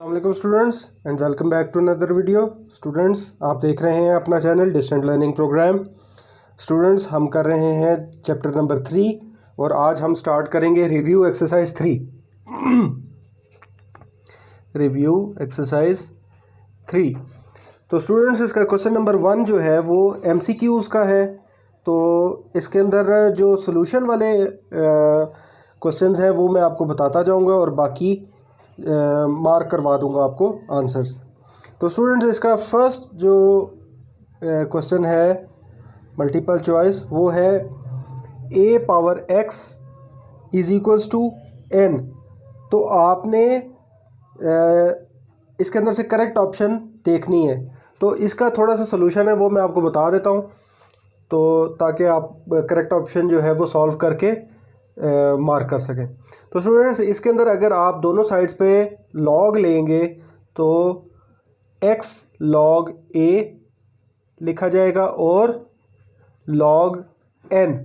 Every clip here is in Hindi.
अस्सलाम students and welcome back to another video. Students, आप देख रहे हैं अपना channel distant learning programme. Students, हम कर रहे हैं चैप्टर नंबर 3 और आज हम स्टार्ट करेंगे रिव्यू एक्सरसाइज 3। Review exercise 3। तो स्टूडेंट्स, इसका क्वेश्चन नंबर 1 जो है वो MCQs का है। तो इसके अंदर जो सोल्यूशन वाले क्वेश्चंस हैं वो मैं आपको बताता जाऊंगा और बाकी मार्क करवा दूंगा आपको आंसर्स। तो स्टूडेंट्स, इसका फर्स्ट जो क्वेश्चन है मल्टीपल चॉइस वो है a power x is equals to n। तो आपने इसके अंदर से करेक्ट ऑप्शन देखनी है। तो इसका थोड़ा सा सोल्यूशन है वो मैं आपको बता देता हूँ, तो ताकि आप करेक्ट ऑप्शन जो है वो सॉल्व करके मार्क कर सकें। तो स्टूडेंट्स, इसके अंदर अगर आप दोनों साइड्स पे लॉग लेंगे तो x log a लिखा जाएगा और log n।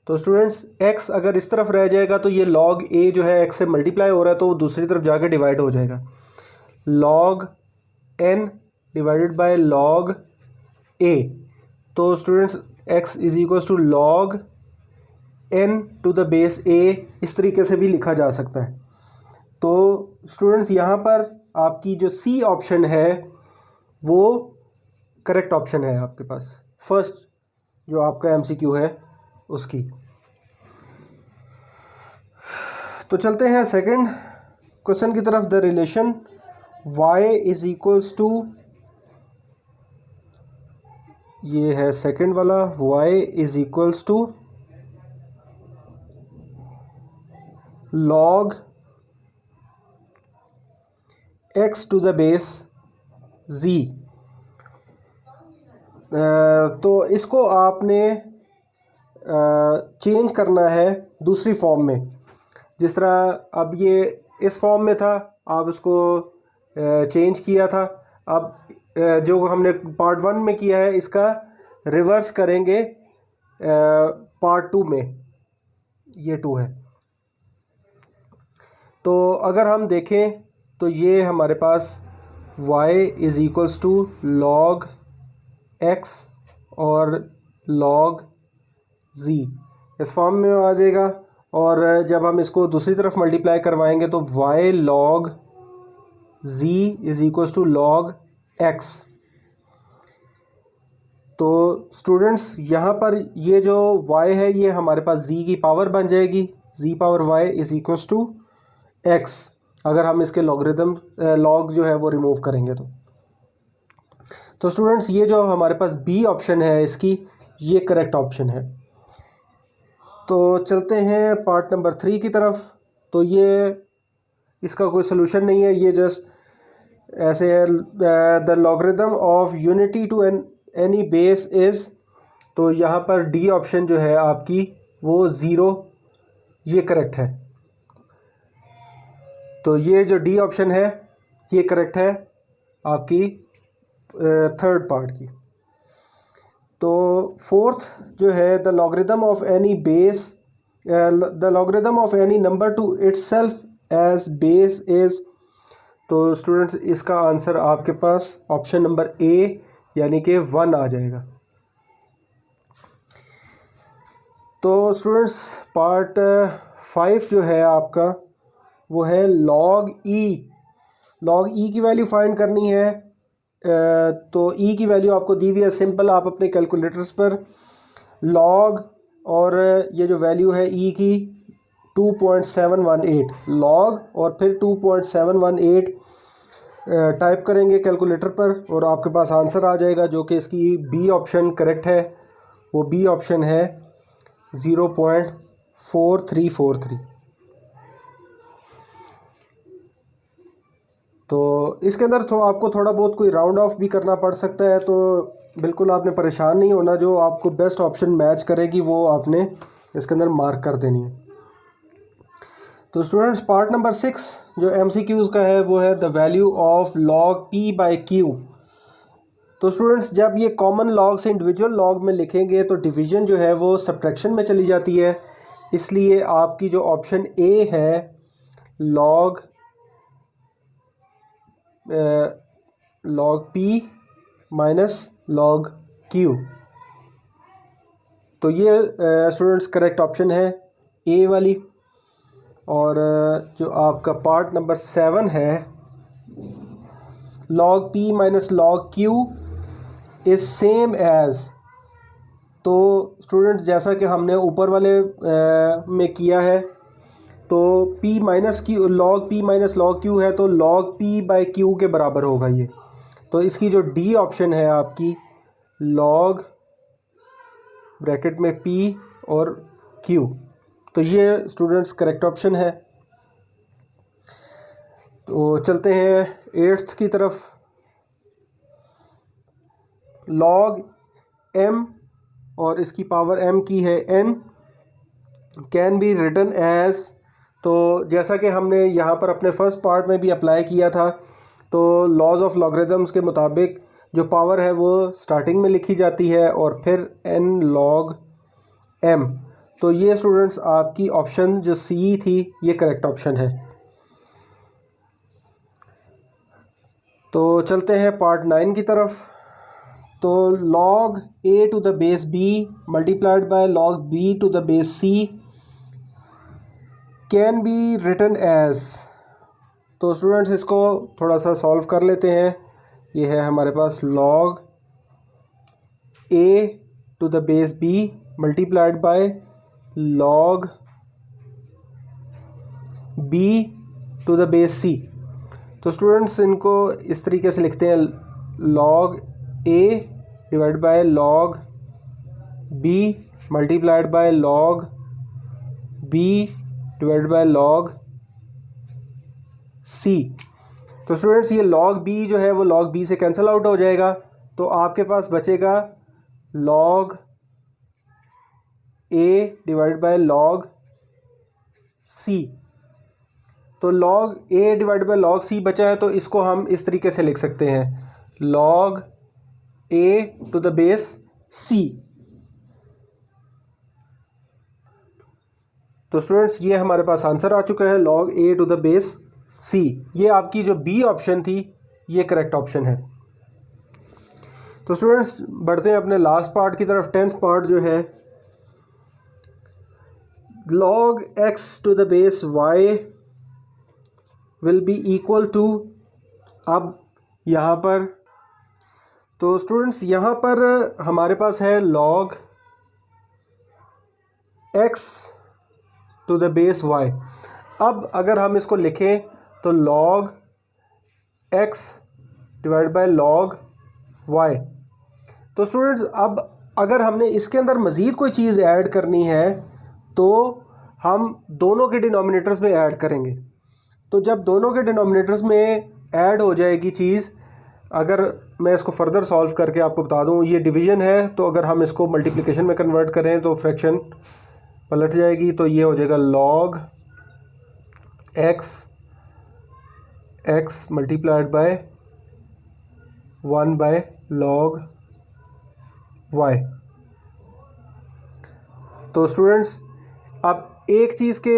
तो स्टूडेंट्स, x अगर इस तरफ रह जाएगा तो ये log a जो है x से मल्टीप्लाई हो रहा है तो वो दूसरी तरफ जाकर डिवाइड हो जाएगा। log n divided by log a। तो students, x is equals to log n to the base a इस तरीके से भी लिखा जा सकता है। तो स्टूडेंट्स, यहाँ पर आपकी जो C ऑप्शन है वो करेक्ट ऑप्शन है आपके पास, फर्स्ट जो आपका MCQ है उसकी। तो चलते हैं सेकंड क्वेश्चन की तरफ। The relation y is equals to, ये है सेकंड वाला, y is equals to log x to the base z। तो इसको आपने चेंज करना है दूसरी फॉर्म में। जिस तरह अब ये इस फॉर्म में था, आप इसको चेंज किया था। अब जो हमने पार्ट 1 में किया है इसका रिवर्स करेंगे पार्ट 2 में। ये 2 है। तो अगर हम देखें तो ये हमारे पास y is equals to log x और log z इस फॉर्म में आ जाएगा। और जब हम इसको दूसरी तरफ मल्टीप्लाई करवाएंगे तो y log z is equals to log x। तो स्टूडेंट्स, यहाँ पर ये जो y है ये हमारे पास z की पावर बन जाएगी। z power y is equals to x अगर हम इसके लॉगरिदम लॉग जो है वो रिमूव करेंगे तो स्टूडेंट्स, ये जो हमारे पास B ऑप्शन है इसकी, ये करेक्ट ऑप्शन है। तो चलते हैं पार्ट नंबर 3 की तरफ। तो ये इसका कोई सोल्यूशन नहीं है, ये जस्ट ऐसे है। The logarithm of unity to any base is, तो यहाँ पर D ऑप्शन जो है आपकी वो 0, ये करेक्ट है। तो ये जो D ऑप्शन है ये करेक्ट है आपकी थर्ड पार्ट की। तो फोर्थ जो है the logarithm of any base, the logarithm of any number to itself as base is. तो स्टूडेंट्स, इसका आंसर आपके पास ऑप्शन नंबर A यानी कि 1 आ जाएगा। तो स्टूडेंट्स, पार्ट 5 जो है आपका वो है log e। log e की वैल्यू फाइंड करनी है। तो e की वैल्यू आपको दी हुई है सिंपल। आप अपने कैलकुलेटर्स पर log और ये जो वैल्यू है e की 2.718 log और फिर 2.718 टाइप करेंगे कैलकुलेटर पर और आपके पास आंसर आ जाएगा, जो कि इसकी B ऑप्शन करेक्ट है। वो B ऑप्शन है 0.4343। तो इसके अंदर तो आपको थोड़ा बहुत कोई राउंड ऑफ भी करना पड़ सकता है, तो बिल्कुल आपने परेशान नहीं होना। जो आपको बेस्ट ऑप्शन मैच करेगी वो आपने इसके अंदर मार्क कर देनी है। तो स्टूडेंट्स, पार्ट नंबर 6 जो MCQs का है वो है the value of log p by q। तो स्टूडेंट्स, जब ये कॉमन लॉग से इंडिविजुअल लॉग में लिखेंगे तो डिवीज़न जो है वो सब्ट्रैक्शन में चली जाती है। इसलिए आपकी जो ऑप्शन A है log log p minus log q। तो ये स्टूडेंट्स करेक्ट ऑप्शन है ए वाली। और जो आपका पार्ट नंबर 7 है, log p minus log q is same as. तो स्टूडेंट्स जैसा कि हमने ऊपर वाले में किया है, तो p minus q, log p minus log q है तो log p बाई q के बराबर होगा ये। तो इसकी जो डी ऑप्शन है आपकी, log ब्रैकेट में p और q, तो ये स्टूडेंट्स करेक्ट ऑप्शन है। तो चलते हैं 8th की तरफ। log m और इसकी पावर m की है n can be written as. तो जैसा कि हमने यहाँ पर अपने फर्स्ट पार्ट में भी अप्लाई किया था, तो लॉज ऑफ लॉगरिथम्स के मुताबिक जो पावर है वो स्टार्टिंग में लिखी जाती है और फिर n log m। तो ये स्टूडेंट्स आपकी ऑप्शन जो सी थी ये करेक्ट ऑप्शन है। तो चलते हैं पार्ट 9 की तरफ। तो log a to the base b multiplied by log b to the base c can be written as. तो स्टूडेंट्स इसको थोड़ा सा सॉल्व कर लेते हैं। ये है हमारे पास log a to the base b multiplied by log b to the base c। तो स्टूडेंट्स इनको इस तरीके से लिखते हैं, log a divide by log b multiplied by log b divide by log c। तो स्टूडेंट्स ये log b जो है वो log b से कैंसिल आउट हो जाएगा, तो आपके पास बचेगा log a divide by log c। तो log a divide by log c बचा है, तो इसको हम इस तरीके से लिख सकते हैं, log a to the base c। तो स्टूडेंट्स ये हमारे पास आंसर आ चुका है, log a to the base c। ये आपकी जो बी ऑप्शन थी ये करेक्ट ऑप्शन है। तो स्टूडेंट्स बढ़ते हैं अपने लास्ट पार्ट की तरफ, 10th पार्ट जो है, log x to the base y will be equal to. अब यहाँ पर तो स्टूडेंट्स यहाँ पर हमारे पास है log x to the base y। अब अगर हम इसको लिखें तो log x divide by log y। तो स्टूडेंट्स अब अगर हमने इसके अंदर मज़ीद कोई चीज़ ऐड करनी है तो हम दोनों के डिनोमिनेटर्स में ऐड करेंगे। तो जब दोनों के डिनोमिनेटर्स में ऐड हो जाएगी चीज़, अगर मैं इसको फर्दर सॉल्व करके आपको बता दूं, ये डिवीज़न है, तो अगर हम इसको मल्टीप्लिकेशन में कन्वर्ट करें तो फ्रैक्शन पलट जाएगी। तो ये हो जाएगा log x multiplied by 1 by log y। तो स्टूडेंट्स अब एक चीज़ के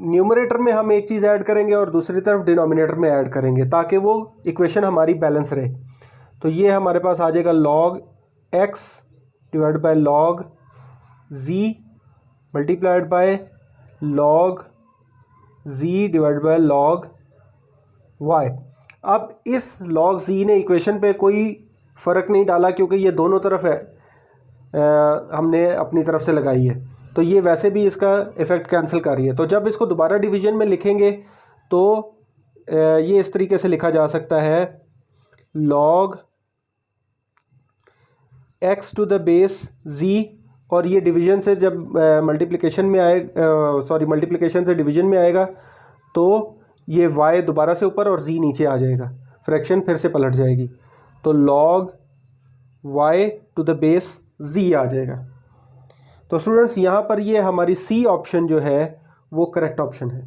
न्यूमरेटर में हम एक चीज़ ऐड करेंगे और दूसरी तरफ डिनोमिनेटर में ऐड करेंगे ताकि वो इक्वेशन हमारी बैलेंस रहे। तो ये हमारे पास आ जाएगा log x divide by log z multiplied by log z divide by log y। अब इस log z ने इक्वेशन पे कोई फ़र्क नहीं डाला क्योंकि ये दोनों तरफ है, हमने अपनी तरफ से लगाई है, तो ये वैसे भी इसका इफ़ेक्ट कैंसिल कर रही है। तो जब इसको दोबारा डिवीज़न में लिखेंगे तो ये इस तरीके से लिखा जा सकता है, log x to the base z, और ये डिवीज़न से जब मल्टीप्लिकेशन में आए मल्टीप्लिकेशन से डिवीज़न में आएगा तो ये y दोबारा से ऊपर और z नीचे आ जाएगा, फ्रैक्शन फिर से पलट जाएगी, तो log y to the base z आ जाएगा। तो स्टूडेंट्स यहाँ पर ये हमारी सी ऑप्शन जो है वो करेक्ट ऑप्शन है।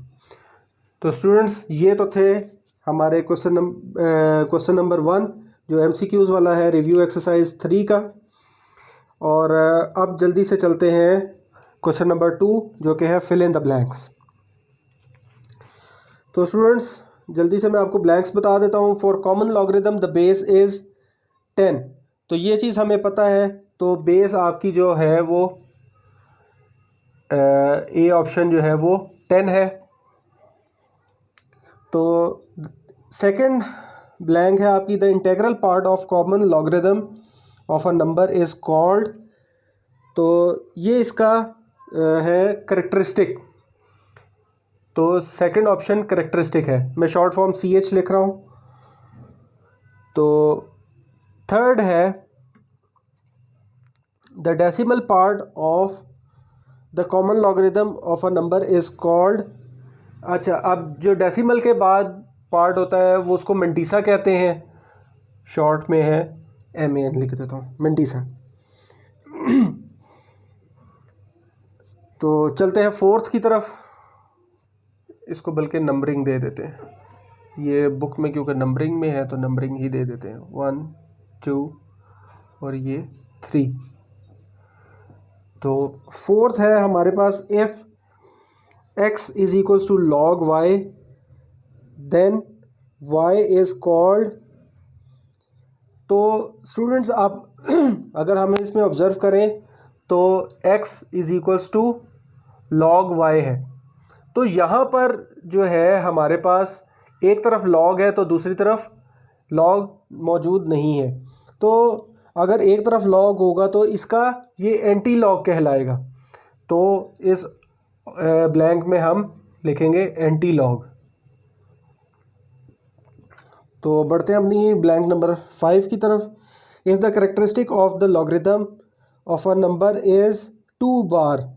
तो स्टूडेंट्स ये तो थे हमारे क्वेश्चन नंबर 1 जो MCQs वाला है, रिव्यू एक्सरसाइज 3 का। और अब जल्दी से चलते हैं क्वेश्चन नंबर 2 जो कि है फिल इन द ब्लैंक्स। तो स्टूडेंट्स जल्दी से मैं आपको ब्लैंक्स बता देता हूँ। For common logarithm the base is 10, तो ये चीज़ हमें पता है। तो बेस आपकी जो है वो ए ऑप्शन जो है वो 10 है। तो सेकंड ब्लैंक है आपकी the integral part of common logarithm of a number is called, तो ये इसका है करेक्टरिस्टिक। तो सेकंड ऑप्शन करेक्टरिस्टिक है, मैं शॉर्ट फॉर्म CH लिख रहा हूँ। तो थर्ड है the decimal part of the common logarithm of a number is called. अच्छा, अब जो डेसिमल के बाद पार्ट होता है वो उसको मेंटीसा कहते हैं, शॉर्ट में है MAN लिख देता हूँ, मेंटीसा। तो चलते हैं फोर्थ की तरफ, इसको बल्कि नंबरिंग दे देते हैं, ये बुक में क्योंकि नंबरिंग में है तो नंबरिंग ही दे देते हैं, 1 2 और ये 3। तो फोर्थ है हमारे पास if x is equals to log y then y is called. तो स्टूडेंट्स आप अगर हम इसमें ऑब्ज़र्व करें तो x is equals to log y है। तो यहाँ पर जो है हमारे पास एक तरफ log है तो दूसरी तरफ log मौजूद नहीं है। तो अगर एक तरफ log होगा तो इसका ये एंटी लॉग कहलाएगा। तो इस ब्लैंक में हम लिखेंगे एंटी लॉग। तो बढ़ते हैं अपनी ब्लैंक नंबर 5 की तरफ। If the characteristic of the logarithm of a number is 2 बार,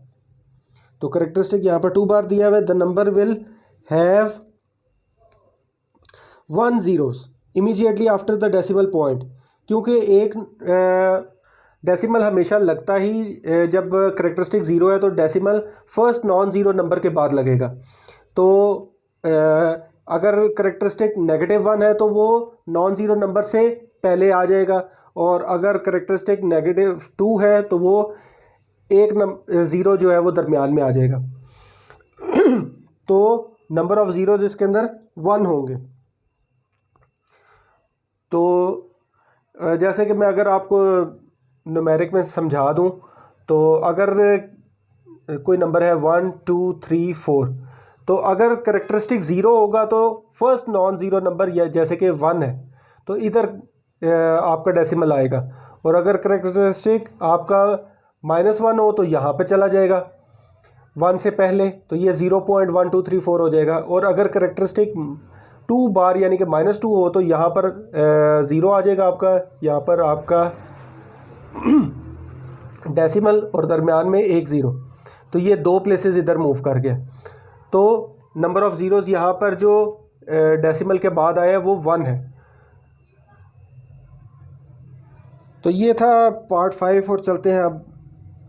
तो करेक्टरिस्टिक यहाँ पर 2 बार दिया हुआ है। The number will have 1 zeros immediately after the decimal point, क्योंकि एक डेसिमल हमेशा लगता ही जब करेक्टरिस्टिक 0 है तो decimal first non zero number के बाद लगेगा। तो अगर करेक्टरिस्टिक -1 है तो वो नॉन ज़ीरो नंबर से पहले आ जाएगा, और अगर करेक्टरिस्टिक -2 है तो वो एक ज़ीरो जो है वो दरमियान में आ जाएगा। तो नंबर ऑफ़ ज़ीरोज़ इसके अंदर 1 होंगे। तो जैसे कि मैं अगर आपको न्यूमेरिक में समझा दूं, तो अगर कोई नंबर है 1 2 3 4, तो अगर करेक्टरिस्टिक 0 होगा तो फर्स्ट नॉन ज़ीरो नंबर या जैसे कि 1 है तो इधर आपका डेसिमल आएगा, और अगर करेक्टरिस्टिक आपका -1 हो तो यहाँ पे चला जाएगा 1 से पहले, तो ये 0.1234 हो जाएगा। और अगर करेक्टरिस्टिक 2 बार यानी कि -2 हो तो यहाँ पर 0 आ जाएगा आपका, यहाँ पर आपका डेसिमल और दरमियान में 1 ज़ीरो, तो ये 2 प्लेसेस इधर मूव कर गया। तो नंबर ऑफ़ ज़ीरोज़ यहाँ पर जो डेसिमल के बाद आया है वो 1 है। तो ये था पार्ट 5, और चलते हैं अब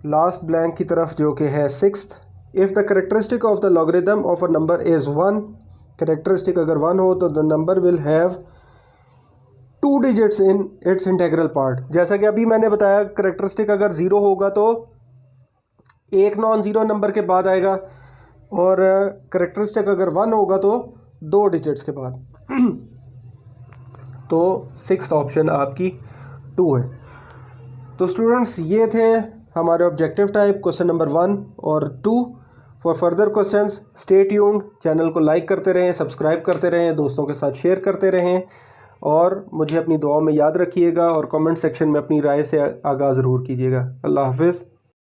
लास्ट ब्लैंक की तरफ जो कि है 6th। If the characteristic of the logarithm of a number is 1, characteristic अगर 1 हो तो the number will have 2 digits in its integral part. जैसा कि अभी मैंने बताया, करेक्टरिस्टिक अगर 0 होगा तो एक नॉन ज़ीरो नंबर के बाद आएगा, और करेक्टरिस्टिक अगर 1 होगा तो 2 डिजिट्स के बाद। तो 6th ऑप्शन आपकी 2 है। तो स्टूडेंट्स ये थे हमारे ऑब्जेक्टिव टाइप क्वेश्चन नंबर 1 और 2। For further questions stay tuned, channel को लाइक करते रहें, सब्सक्राइब करते रहें, दोस्तों के साथ शेयर करते रहें, और मुझे अपनी दुआओं में याद रखिएगा, और कमेंट सेक्शन में अपनी राय से आगाज़ ज़रूर कीजिएगा। अल्लाह हाफ़िज़।